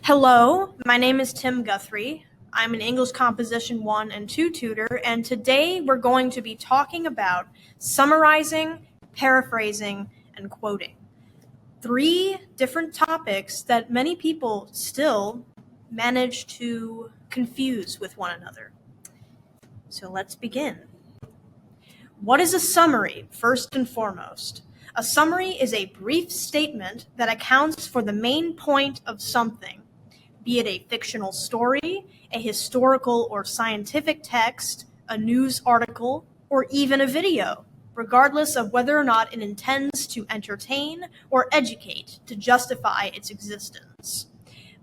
Hello, my name is Tim Guthrie. I'm an English Composition 1 and 2 tutor, and today we're going to be talking about summarizing, paraphrasing, and quoting. 3 different topics that many people still manage to confuse with one another. So let's begin. What is a summary, first and foremost? A summary is a brief statement that accounts for the main point of something, be it a fictional story, a historical or scientific text, a news article, or even a video, regardless of whether or not it intends to entertain or educate to justify its existence.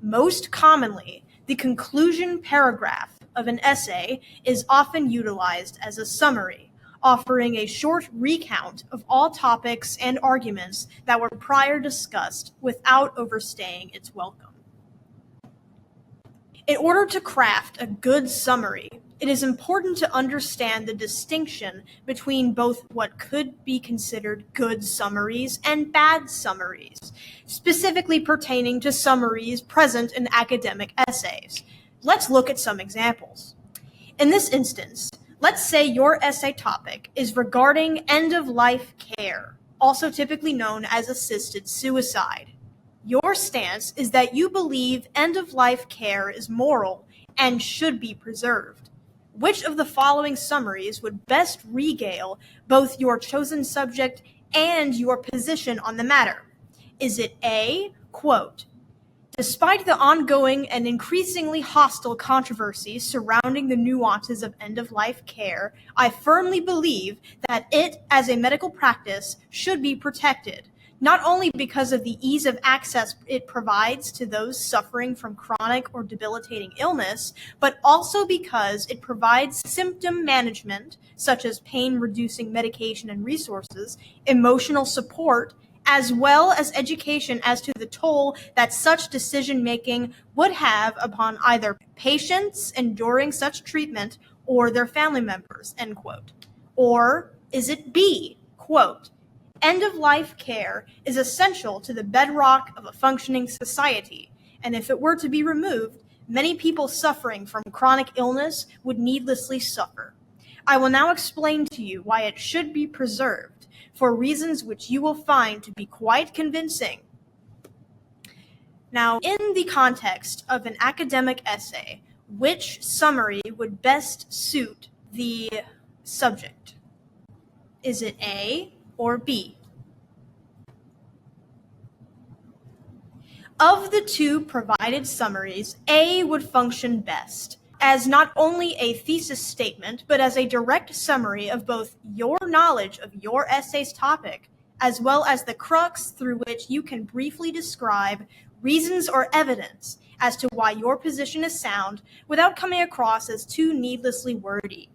Most commonly, the conclusion paragraph of an essay is often utilized as a summary, offering a short recount of all topics and arguments that were prior discussed without overstaying its welcome. In order to craft a good summary, it is important to understand the distinction between both what could be considered good summaries and bad summaries, specifically pertaining to summaries present in academic essays. Let's look at some examples. In this instance, let's say your essay topic is regarding end-of-life care, also typically known as assisted suicide. Your stance is that you believe end-of-life care is moral and should be preserved. Which of the following summaries would best regale both your chosen subject and your position on the matter? Is it A, quote, "Despite the ongoing and increasingly hostile controversy surrounding the nuances of end-of-life care, I firmly believe that it, as a medical practice, should be protected, not only because of the ease of access it provides to those suffering from chronic or debilitating illness, but also because it provides symptom management, such as pain-reducing medication and resources, emotional support, as well as education as to the toll that such decision-making would have upon either patients enduring such treatment or their family members," end quote. Or is it B, quote, "End-of-life care is essential to the bedrock of a functioning society, and if it were to be removed, many people suffering from chronic illness would needlessly suffer. I will now explain to you why it should be preserved, for reasons which you will find to be quite convincing." Now, in the context of an academic essay, which summary would best suit the subject? Is it A or B? Of the two provided summaries, A would function best, as not only a thesis statement, but as a direct summary of both your knowledge of your essay's topic, as well as the crux through which you can briefly describe reasons or evidence as to why your position is sound without coming across as too needlessly wordy.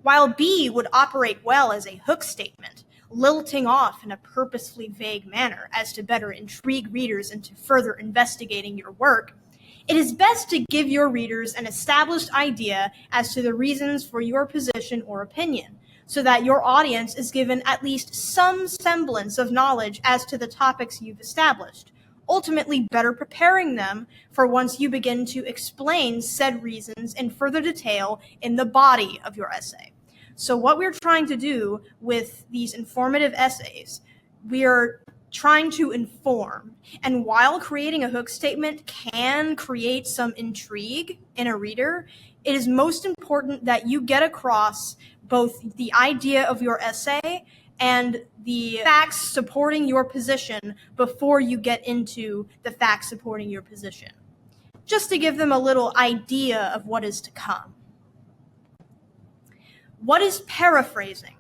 While B would operate well as a hook statement, lilting off in a purposefully vague manner as to better intrigue readers into further investigating your work, it is best to give your readers an established idea as to the reasons for your position or opinion, so that your audience is given at least some semblance of knowledge as to the topics you've established, ultimately better preparing them for once you begin to explain said reasons in further detail in the body of your essay. So what we're trying to do with these informative essays, we are trying to inform. And while creating a hook statement can create some intrigue in a reader, it is most important that you get across both the idea of your essay and the facts supporting your position before you get into the facts supporting your position, just to give them a little idea of what is to come. What is paraphrasing?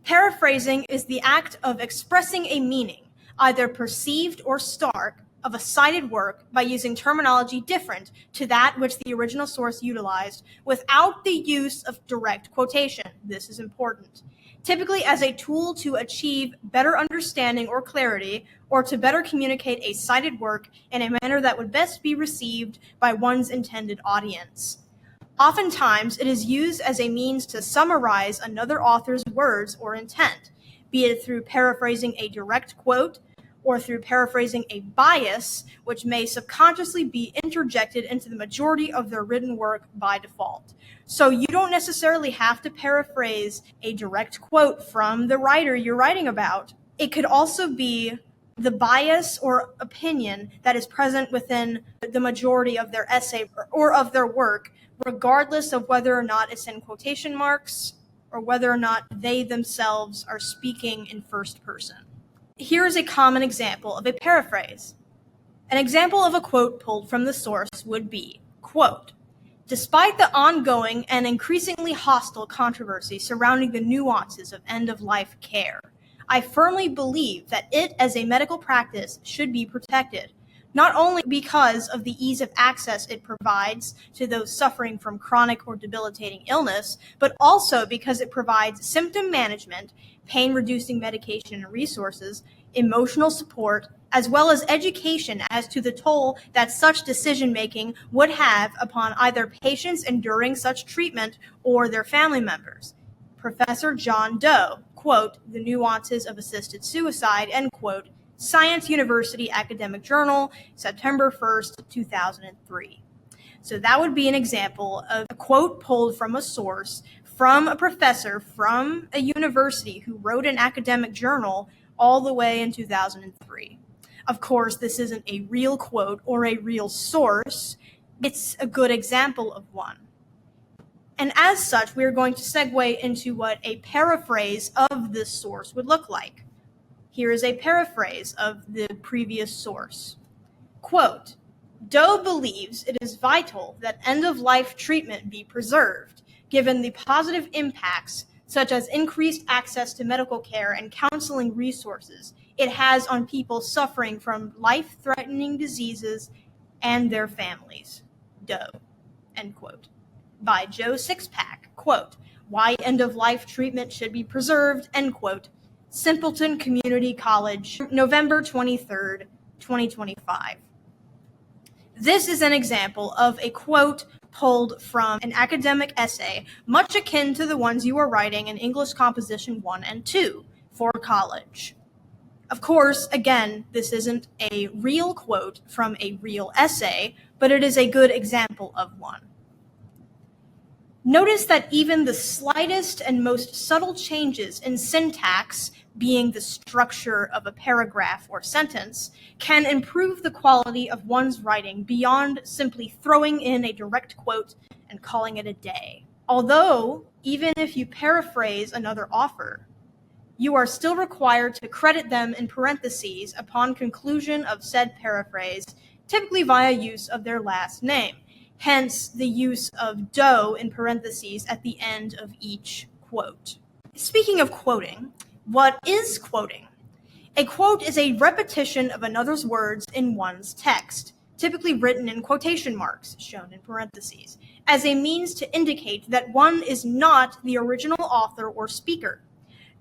Paraphrasing is the act of expressing a meaning, either perceived or stark, of a cited work by using terminology different to that which the original source utilized without the use of direct quotation. This is important. Typically as a tool to achieve better understanding or clarity, or to better communicate a cited work in a manner that would best be received by one's intended audience. Oftentimes, it is used as a means to summarize another author's words or intent, be it through paraphrasing a direct quote or through paraphrasing a bias, which may subconsciously be interjected into the majority of their written work by default. So you don't necessarily have to paraphrase a direct quote from the writer you're writing about. It could also be the bias or opinion that is present within the majority of their essay or of their work, regardless of whether or not it's in quotation marks or whether or not they themselves are speaking in first person. Here is a common example of a paraphrase. An example of a quote pulled from the source would be, quote, "Despite the ongoing and increasingly hostile controversy surrounding the nuances of end-of-life care, I firmly believe that it as a medical practice should be protected, not only because of the ease of access it provides to those suffering from chronic or debilitating illness, but also because it provides symptom management, pain-reducing medication and resources, emotional support, as well as education as to the toll that such decision-making would have upon either patients enduring such treatment or their family members." Professor John Doe, quote, "The Nuances of Assisted Suicide," end quote, Science University Academic Journal, September 1st, 2003. So that would be an example of a quote pulled from a source, from a professor, from a university who wrote an academic journal all the way in 2003. Of course, this isn't a real quote or a real source. It's a good example of one. And as such, we're going to segue into what a paraphrase of this source would look like. Here is a paraphrase of the previous source. Quote, "Doe believes it is vital that end-of-life treatment be preserved, given the positive impacts, such as increased access to medical care and counseling resources, it has on people suffering from life-threatening diseases and their families." Doe, end quote. By Joe Sixpack, quote, "Why end-of-life treatment should be preserved," end quote. Simpleton Community College, November 23rd, 2025. This is an example of a quote pulled from an academic essay, much akin to the ones you are writing in English Composition 1 and 2 for college. Of course, again, this isn't a real quote from a real essay, but it is a good example of one. Notice that even the slightest and most subtle changes in syntax, being the structure of a paragraph or sentence, can improve the quality of one's writing beyond simply throwing in a direct quote and calling it a day. Although, even if you paraphrase another author, you are still required to credit them in parentheses upon conclusion of said paraphrase, typically via use of their last name. Hence the use of Doe in parentheses at the end of each quote. Speaking of quoting, what is quoting? A quote is a repetition of another's words in one's text, typically written in quotation marks, shown in parentheses, as a means to indicate that one is not the original author or speaker.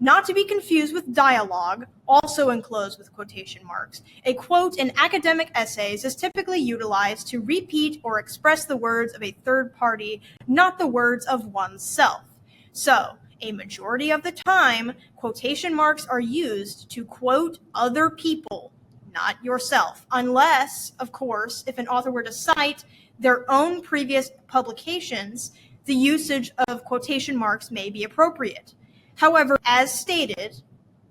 Not to be confused with dialogue, also enclosed with quotation marks. A quote in academic essays is typically utilized to repeat or express the words of a third party, not the words of oneself. So, a majority of the time, quotation marks are used to quote other people, not yourself, unless, of course, if an author were to cite their own previous publications, the usage of quotation marks may be appropriate. However, as stated,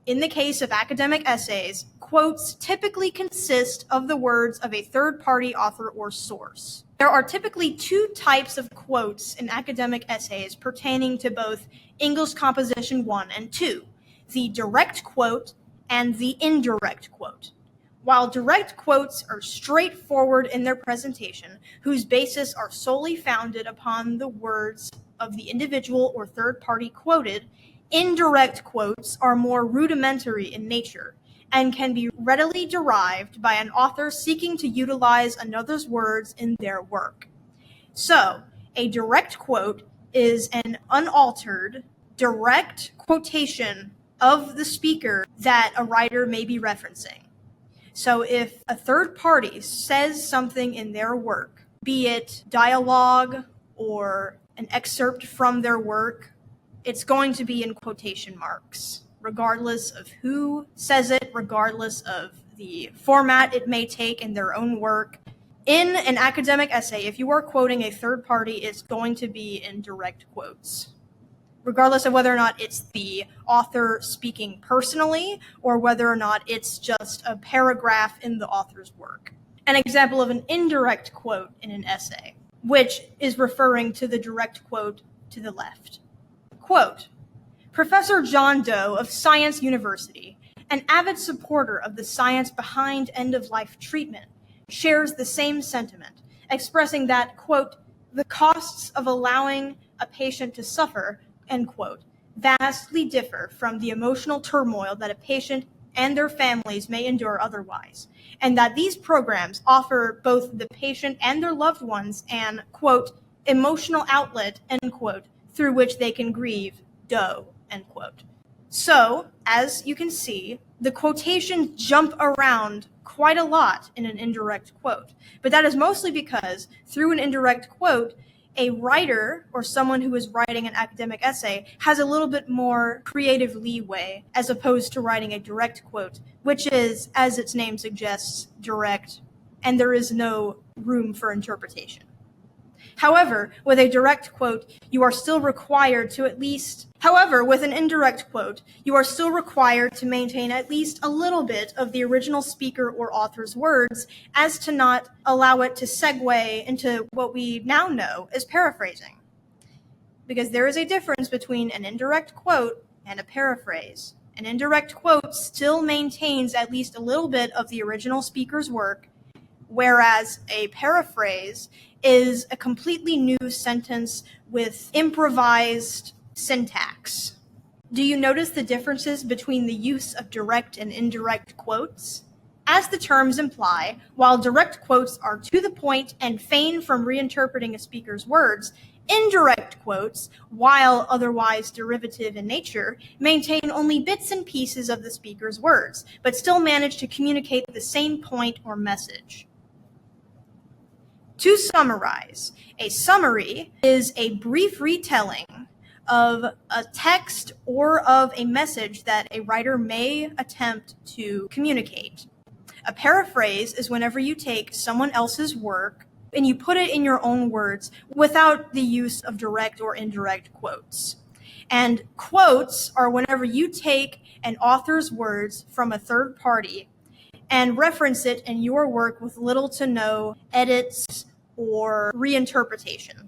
in the case of academic essays, quotes typically consist of the words of a third-party author or source. There are typically two types of quotes in academic essays pertaining to both English Composition 1 and 2, the direct quote and the indirect quote. While direct quotes are straightforward in their presentation, whose basis are solely founded upon the words of the individual or third party quoted, indirect quotes are more rudimentary in nature and can be readily derived by an author seeking to utilize another's words in their work. So, a direct quote is an unaltered, direct quotation of the speaker that a writer may be referencing. So if a third party says something in their work, be it dialogue or an excerpt from their work, it's going to be in quotation marks, regardless of who says it, regardless of the format it may take in their own work. In an academic essay, if you are quoting a third party, it's going to be in direct quotes, regardless of whether or not it's the author speaking personally or whether or not it's just a paragraph in the author's work. An example of an indirect quote in an essay, which is referring to the direct quote to the left. Quote, Professor John Doe of Science University, an avid supporter of the science behind end-of-life treatment, shares the same sentiment, expressing that, quote, the costs of allowing a patient to suffer, end quote, vastly differ from the emotional turmoil that a patient and their families may endure otherwise, and that these programs offer both the patient and their loved ones an, quote, emotional outlet, end quote, through which they can grieve, Doe, end quote. So, as you can see, the quotations jump around quite a lot in an indirect quote, but that is mostly because through an indirect quote, a writer or someone who is writing an academic essay has a little bit more creative leeway as opposed to writing a direct quote, which is, as its name suggests, direct, and there is no room for interpretation. However, with a direct quote, you are still required to with an indirect quote, you are still required to maintain at least a little bit of the original speaker or author's words as to not allow it to segue into what we now know as paraphrasing. Because there is a difference between an indirect quote and a paraphrase. An indirect quote still maintains at least a little bit of the original speaker's work, whereas a paraphrase is a completely new sentence with improvised syntax. Do you notice the differences between the use of direct and indirect quotes? As the terms imply, while direct quotes are to the point and feign from reinterpreting a speaker's words, indirect quotes, while otherwise derivative in nature, maintain only bits and pieces of the speaker's words, but still manage to communicate the same point or message. To summarize, a summary is a brief retelling of a text or of a message that a writer may attempt to communicate. A paraphrase is whenever you take someone else's work and you put it in your own words without the use of direct or indirect quotes. And quotes are whenever you take an author's words from a third party and reference it in your work with little to no edits or reinterpretation.